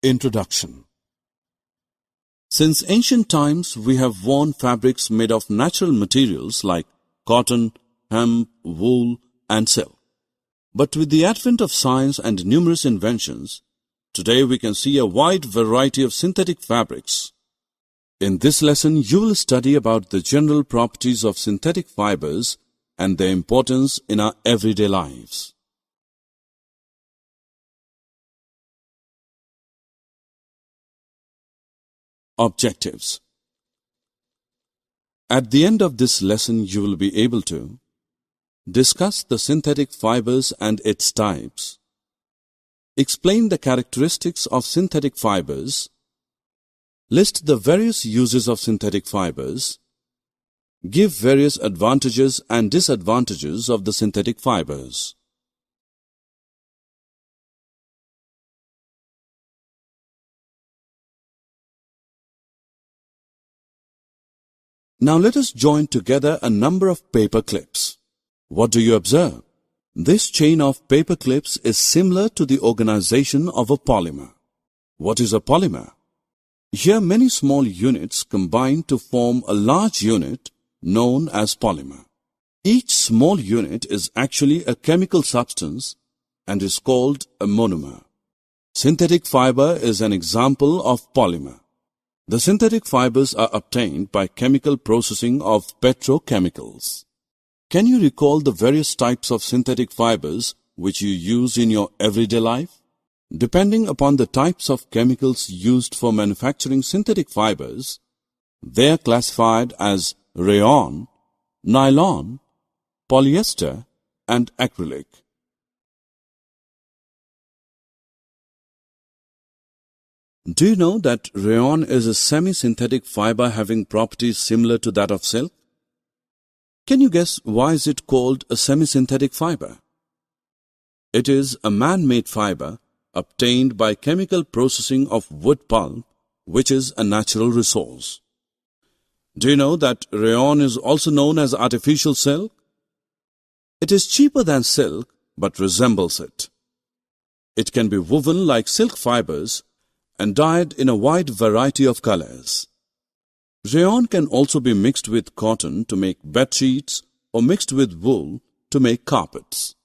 Introduction. Since ancient times, we have worn fabrics made of natural materials like cotton, hemp, wool, and silk. But with the advent of science and numerous inventions, today we can see a wide variety of synthetic fabrics. In this lesson, you will study about the general properties of synthetic fibers and their importance in our everyday lives. Objectives. At the end of this lesson, you will be able to discuss the synthetic fibers and its types, explain the characteristics of synthetic fibers, list the various uses of synthetic fibers, give various advantages and disadvantages of the synthetic fibers. Now let us join together a number of paper clips. What do you observe? This chain of paper clips is similar to the organization of a polymer. What is a polymer? Here many small units combine to form a large unit known as polymer. Each small unit is actually a chemical substance and is called a monomer. Synthetic fiber is an example of polymer. The synthetic fibers are obtained by chemical processing of petrochemicals. Can you recall the various types of synthetic fibers which you use in your everyday life? Depending upon the types of chemicals used for manufacturing synthetic fibers, they are classified as Rayon, Nylon, Polyester, and Acrylic. Do you know that Rayon is a semi-synthetic fiber having properties similar to that of silk? Can you guess why is it called a semi-synthetic fiber? It is a man-made fiber obtained by chemical processing of wood pulp, which is a natural resource. Do you know that Rayon is also known as artificial silk? It is cheaper than silk but resembles it. It can be woven like silk fibers and dyed in a wide variety of colors. Rayon can also be mixed with cotton to make bed sheets or mixed with wool to make carpets.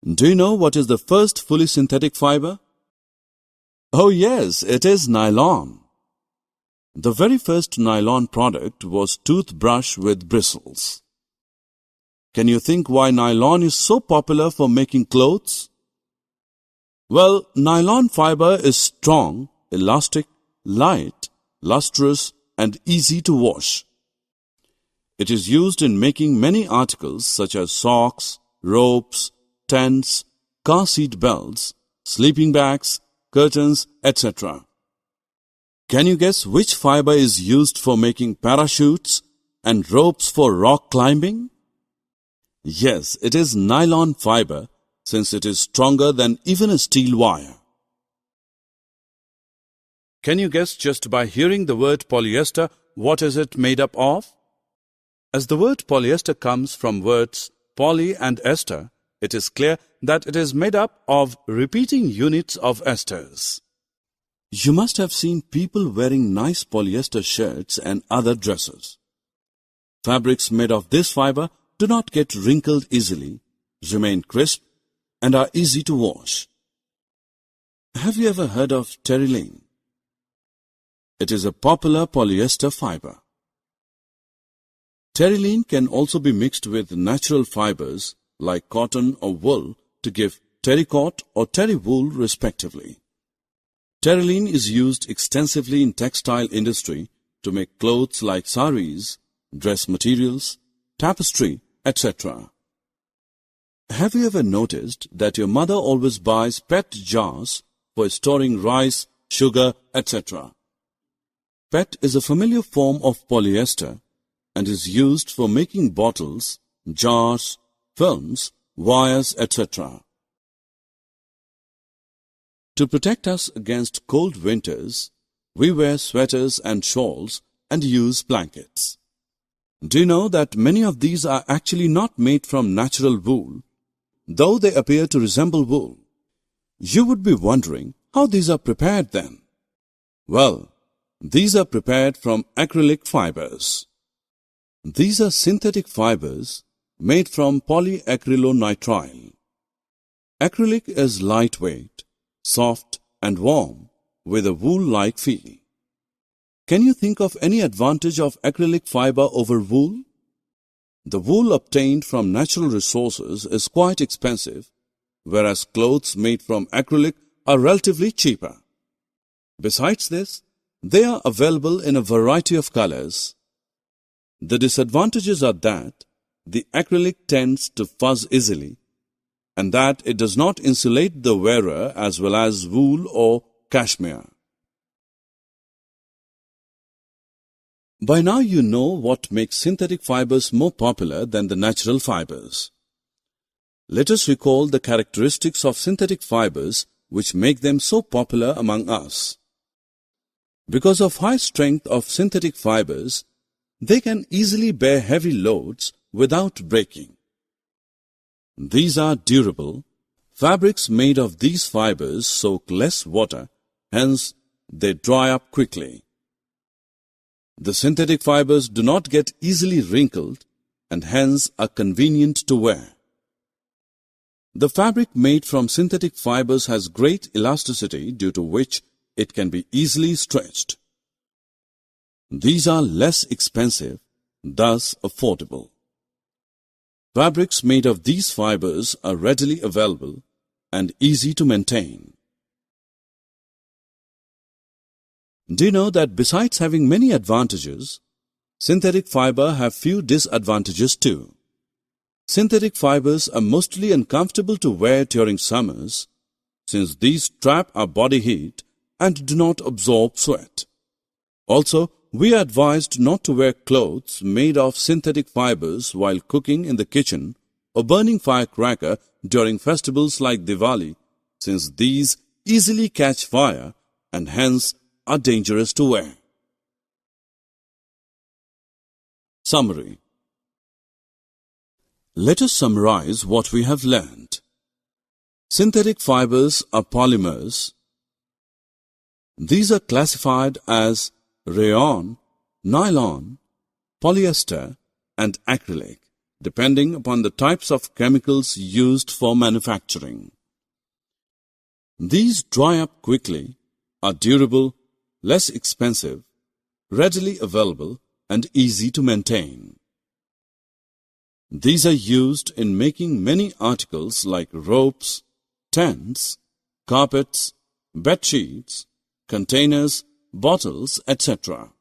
Do you know what is the first fully synthetic fiber? Oh yes, it is nylon. The very first nylon product was toothbrush with bristles. Can you think why nylon is so popular for making clothes? Well, nylon fiber is strong, elastic, light, lustrous, and easy to wash. It is used in making many articles such as socks, ropes, tents, car seat belts, sleeping bags, curtains, etc. Can you guess which fiber is used for making parachutes and ropes for rock climbing? Yes, it is nylon fiber since it is stronger than even a steel wire. Can you guess just by hearing the word polyester what is it made up of? As the word polyester comes from words poly and ester, it is clear that it is made up of repeating units of esters. You must have seen people wearing nice polyester shirts and other dresses. Fabrics made of this fiber do not get wrinkled easily, remain crisp, and are easy to wash. Have you ever heard of Terylene? It is a popular polyester fiber. Terylene can also be mixed with natural fibers like cotton or wool to give terrycot or terrywool respectively. Terylene is used extensively in textile industry to make clothes like saris, dress materials, tapestry, etc. Have you ever noticed that your mother always buys PET jars for storing rice, sugar, etc.? PET is a familiar form of polyester and is used for making bottles, jars, films, wires, etc. To protect us against cold winters, we wear sweaters and shawls and use blankets. Do you know that many of these are actually not made from natural wool, though they appear to resemble wool? You would be wondering how these are prepared then. Well, these are prepared from acrylic fibers. These are synthetic fibers made from polyacrylonitrile. Acrylic is lightweight, soft and warm with a wool-like feel. Can you think of any advantage of acrylic fiber over wool? The wool obtained from natural resources is quite expensive, whereas clothes made from acrylic are relatively cheaper. Besides this, they are available in a variety of colors. The disadvantages are that the acrylic tends to fuzz easily and that it does not insulate the wearer as well as wool or cashmere. By now you know what makes synthetic fibers more popular than the natural fibers. Let us recall the characteristics of synthetic fibers which make them so popular among us. Because of high strength of synthetic fibers, they can easily bear heavy loads without breaking. These are durable. Fabrics made of these fibers soak less water, hence they dry up quickly. The synthetic fibers do not get easily wrinkled and hence are convenient to wear. The fabric made from synthetic fibers has great elasticity due to which it can be easily stretched. These are less expensive, thus affordable. Fabrics made of these fibers are readily available and easy to maintain. Do you know that besides having many advantages, synthetic fiber have few disadvantages too? Synthetic fibers are mostly uncomfortable to wear during summers, since these trap our body heat and do not absorb sweat. Also, we are advised not to wear clothes made of synthetic fibers while cooking in the kitchen or burning firecracker during festivals like Diwali, since these easily catch fire and hence are dangerous to wear. Summary. Let us summarize what we have learned. Synthetic fibers are polymers. These are classified as Rayon, Nylon, Polyester and Acrylic, depending upon the types of chemicals used for manufacturing. These dry up quickly, are durable, less expensive, readily available and easy to maintain. These are used in making many articles like ropes, tents, carpets, bed sheets, containers, bottles, etc.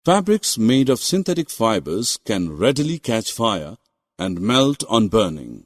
Fabrics made of synthetic fibers can readily catch fire and melt on burning.